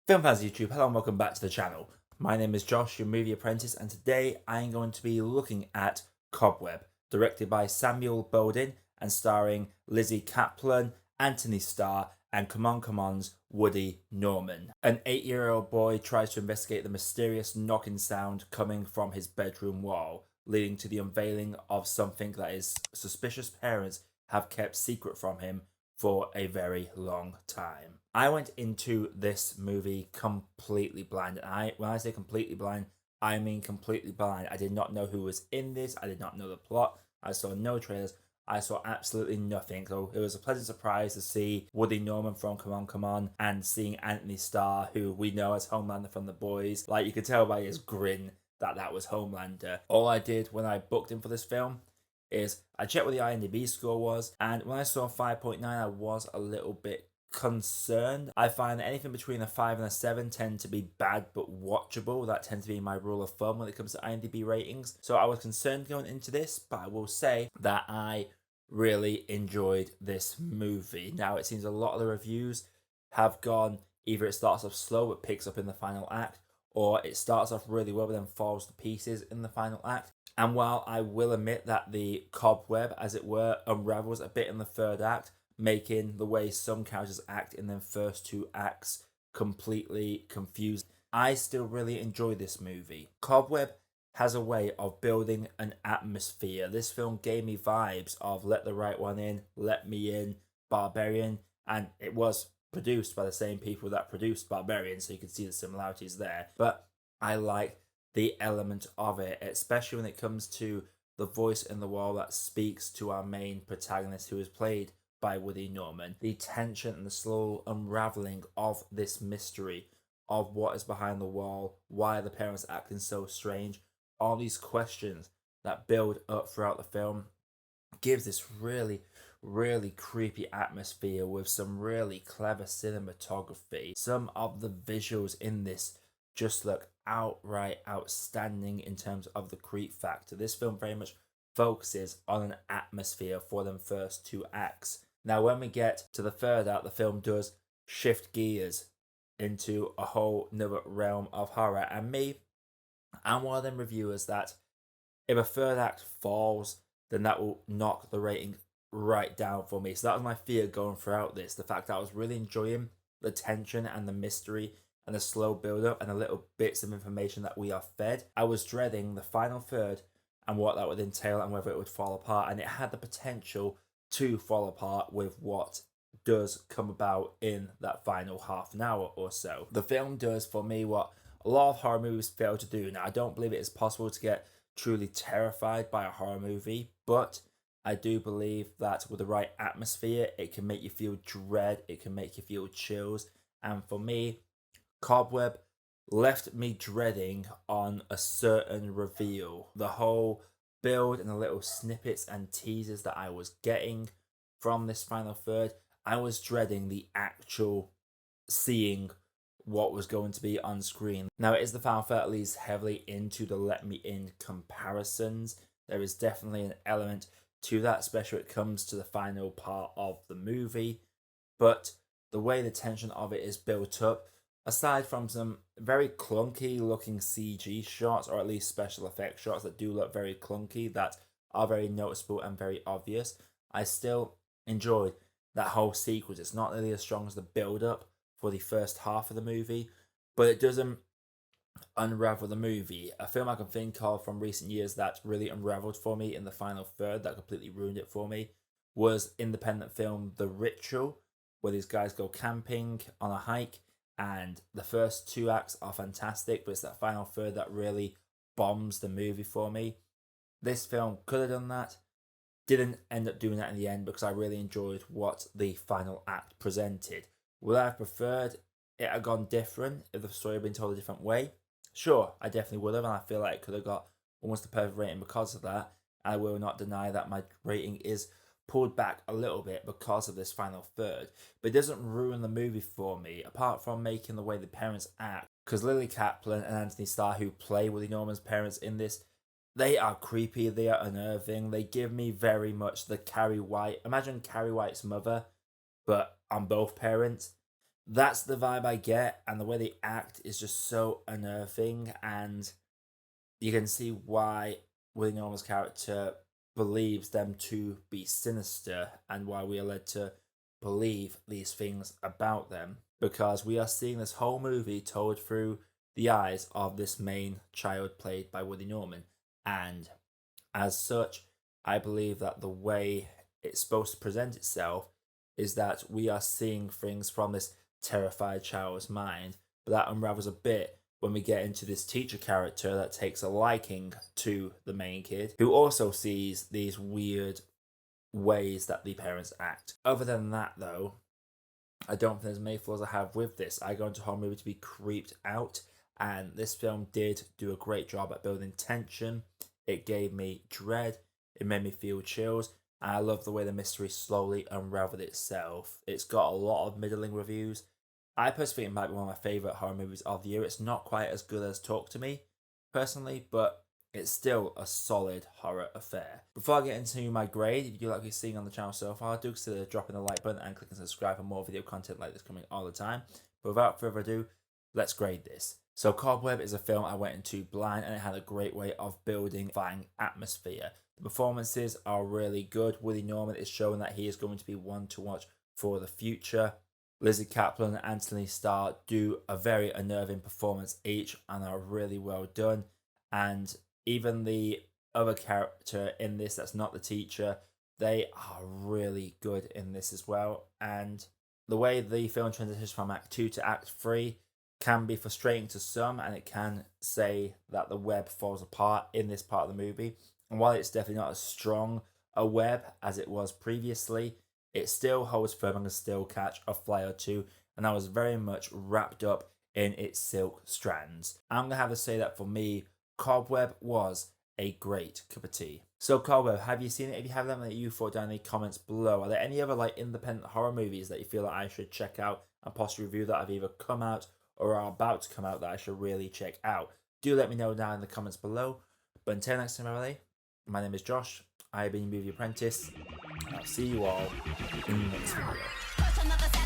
Film fans YouTube, hello and welcome back to the channel. My name is Josh, your Movie Apprentice, and today I am going to be looking at Cobweb, directed by Samuel Bodin and starring Lizzy Caplan, Antony Starr, and Comeon's Woody Norman. An 8-year-old boy tries to investigate the mysterious knocking sound coming from his bedroom wall, leading to the unveiling of something that his suspicious parents have kept secret from him for a very long time. I went into this movie completely blind. And when I say completely blind, I mean completely blind. I did not know who was in this. I did not know the plot. I saw no trailers. I saw absolutely nothing. So it was a pleasant surprise to see Woody Norman from Come On, and seeing Antony Starr, who we know as Homelander from The Boys. Like, you could tell by his grin that was Homelander. All I did when I booked him for this film is I checked what the IMDb score was, and when I saw 5.9, I was a little bit concerned. I find that anything between a 5 and a 7 tend to be bad but watchable. That tends to be my rule of thumb when it comes to IMDb ratings. So I was concerned going into this, but I will say that I really enjoyed this movie. Now, it seems a lot of the reviews have gone either it starts off slow but picks up in the final act, or it starts off really well but then falls to pieces in the final act. And while I will admit that the cobweb, as it were, unravels a bit in the third act, making the way some characters act in their first two acts completely confused, I still really enjoy this movie. Cobweb has a way of building an atmosphere. This film gave me vibes of Let the Right One In, Let Me In, Barbarian, and it was produced by the same people that produced Barbarian, so you can see the similarities there. But I like the element of it, especially when it comes to the voice in the wall that speaks to our main protagonist, who is played by Woody Norman. The tension and the slow unraveling of this mystery of what is behind the wall, why are the parents acting so strange, all these questions that build up throughout the film gives this really creepy atmosphere with some really clever cinematography. Some of the visuals in this just look outright outstanding in terms of the creep factor. This film very much focuses on an atmosphere for them first two acts. Now, when we get to the third act, the film does shift gears into a whole nother realm of horror. And I'm one of them reviewers that if a third act falls, then that will knock the rating right down for me. So that was my fear going throughout this. The fact that I was really enjoying the tension and the mystery and the slow build up and the little bits of information that we are fed. I was dreading the final third and what that would entail and whether it would fall apart. And it had the potential to fall apart with what does come about in that final half an hour or so. The film does for me what a lot of horror movies fail to do. Now, I don't believe it is possible to get truly terrified by a horror movie, but I do believe that with the right atmosphere, it can make you feel dread, it can make you feel chills. And for me, Cobweb left me dreading on a certain reveal. The whole build and the little snippets and teasers that I was getting from this final third, I was dreading the actual seeing what was going to be on screen. Now, it is the final third that leads heavily into the Let Me In comparisons. There is definitely an element to that, especially when it comes to the final part of the movie. But the way the tension of it is built up, aside from some very clunky looking CG shots, or at least special effects shots that do look very clunky, that are very noticeable and very obvious, I still enjoyed that whole sequence. It's not nearly as strong as the build up for the first half of the movie, but it doesn't unravel the movie. A film I can think of from recent years that really unraveled for me in the final third, that completely ruined it for me, was independent film The Ritual, where these guys go camping on a hike, and the first two acts are fantastic, but it's that final third that really bombs the movie for me. This film could have done that, didn't end up doing that in the end because I really enjoyed what the final act presented. Would I have preferred it had gone different if the story had been told a different way? Sure, I definitely would have, and I feel like it could have got almost a perfect rating because of that. I will not deny that my rating is pulled back a little bit because of this final third, but it doesn't ruin the movie for me, apart from making the way the parents act. Because Lizzy Caplan and Antony Starr, who play Woody Norman's parents in this, they are creepy, they are unnerving, they give me very much the Carrie White. Imagine Carrie White's mother, but on both parents. That's the vibe I get, and the way they act is just so unnerving, and you can see why Willie Norman's character believes them to be sinister and why we are led to believe these things about them, because we are seeing this whole movie told through the eyes of this main child played by Willie Norman. And as such, I believe that the way it's supposed to present itself is that we are seeing things from this terrified child's mind, but that unravels a bit when we get into this teacher character that takes a liking to the main kid, who also sees these weird ways that the parents act. Other than that, though, I don't think there's many flaws I have with this. I go into a horror movie to be creeped out, and this film did do a great job at building tension. It gave me dread, it made me feel chills, and I love the way the mystery slowly unraveled itself. It's got a lot of middling reviews. I personally think it might be one of my favourite horror movies of the year. It's not quite as good as Talk to Me, personally, but it's still a solid horror affair. Before I get into my grade, if you like what you're seeing on the channel so far, do consider dropping the like button and clicking subscribe for more video content like this coming all the time. But without further ado, let's grade this. So Cobweb is a film I went into blind, and it had a great way of building fine atmosphere. The performances are really good. Willie Norman is showing that he is going to be one to watch for the future. Lizzy, Caplan, and Antony Starr do a very unnerving performance each and are really well done. And even the other character in this that's not the teacher, they are really good in this as well. And the way the film transitions from Act 2 to Act 3 can be frustrating to some, and it can say that the web falls apart in this part of the movie. And while it's definitely not as strong a web as it was previously, it still holds firm and can still catch a fly or two, and I was very much wrapped up in its silk strands. I'm going to have to say that for me, Cobweb was a great cup of tea. So Cobweb, have you seen it? If you have, let me know you thought down in the comments below. Are there any other independent horror movies that you feel that I should check out and possibly review that have either come out or are about to come out that I should really check out? Do let me know down in the comments below. But until next time, everybody, my name is Josh. I have been Movie Apprentice. I'll see you all in the next video.